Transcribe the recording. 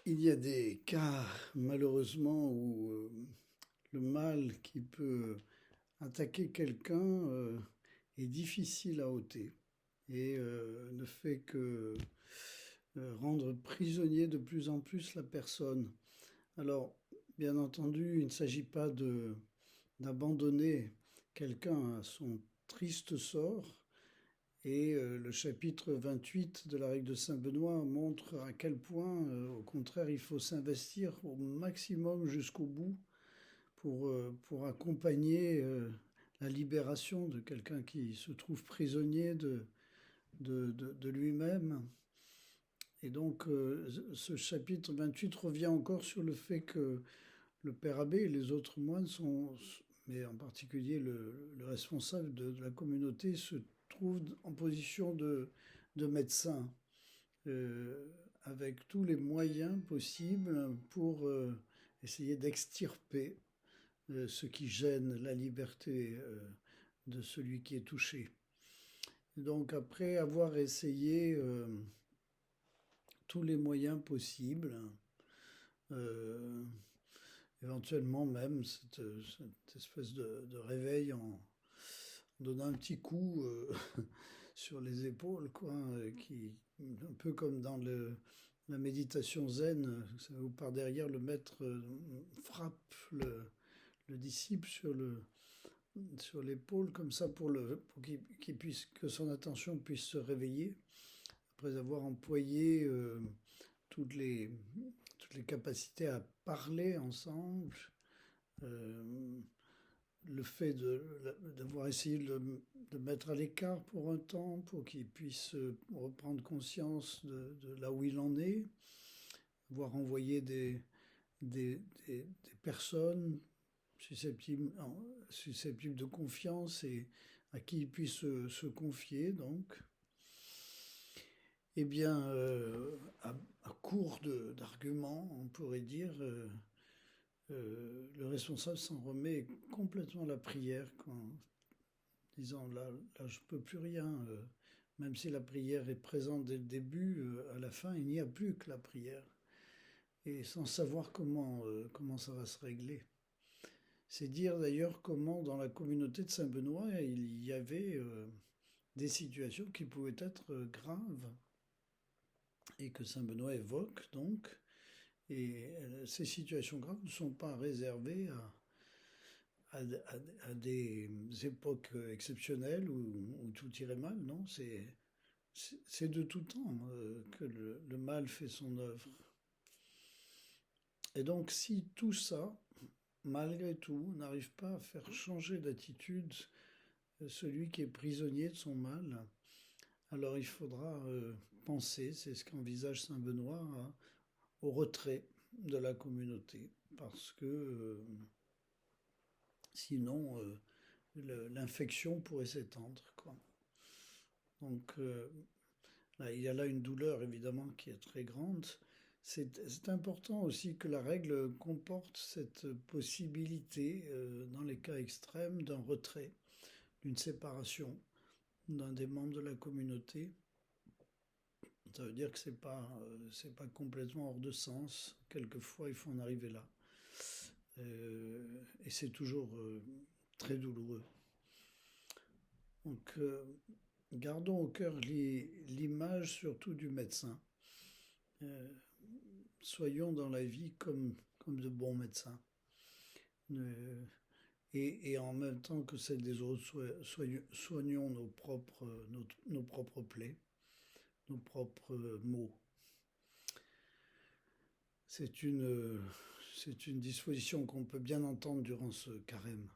Il y a des cas, malheureusement, où le mal qui peut attaquer quelqu'un est difficile à ôter et ne fait que rendre prisonnier de plus en plus la personne. Alors, bien entendu, il ne s'agit pas d'abandonner quelqu'un à son triste sort. Et le chapitre 28 de la règle de Saint-Benoît montre à quel point, au contraire, il faut s'investir au maximum jusqu'au bout pour accompagner la libération de quelqu'un qui se trouve prisonnier de lui-même. Et donc, ce chapitre 28 revient encore sur le fait que le père abbé et les autres moines mais en particulier le responsable de la communauté, se trouvent en position de médecin, avec tous les moyens possibles pour essayer d'extirper ce qui gêne la liberté de celui qui est touché. Donc après avoir essayé tous les moyens possibles, euh, éventuellement même cette espèce de réveil en donnant un petit coup sur les épaules, quoi, un peu comme dans la méditation zen, où par derrière le maître frappe le disciple sur l'épaule, comme ça pour qu'il puisse, que son attention puisse se réveiller, après avoir employé toutes les, toutes les capacités à parler ensemble, euh, le fait d'avoir essayé de mettre à l'écart pour un temps, pour qu'il puisse reprendre conscience de là où il en est, avoir envoyé des personnes susceptibles, susceptibles de confiance et à qui il puisse se confier, donc. Eh bien, à court d'arguments, on pourrait dire, le responsable s'en remet complètement à la prière, disant là je peux plus rien. Même si la prière est présente dès le début, à la fin, il n'y a plus que la prière. Et sans savoir comment ça va se régler. C'est dire d'ailleurs comment dans la communauté de Saint-Benoît, il y avait des situations qui pouvaient être graves et que Saint-Benoît évoque donc. Et ces situations graves ne sont pas réservées à des époques exceptionnelles où tout irait mal, non, c'est de tout temps que le mal fait son œuvre. Et donc si tout ça, malgré tout, n'arrive pas à faire changer d'attitude celui qui est prisonnier de son mal, alors il faudra penser, c'est ce qu'envisage Saint Benoît, hein, au retrait de la communauté. Parce que sinon, l'infection pourrait s'étendre, quoi. Donc, là, il y a là une douleur, évidemment, qui est très grande. C'est important aussi que la règle comporte cette possibilité, dans les cas extrêmes, d'un retrait, d'une séparation d'un des membres de la communauté. Ça veut dire que c'est pas complètement hors de sens. Quelquefois, il faut en arriver là. Et c'est toujours très douloureux. Donc, gardons au cœur l'image surtout du médecin. Euh, Soyons dans la vie comme de bons médecins. Euh, et en même temps que celle des autres, soignons nos propres plaies, nos propres maux. C'est une, c'est une disposition qu'on peut bien entendre durant ce carême.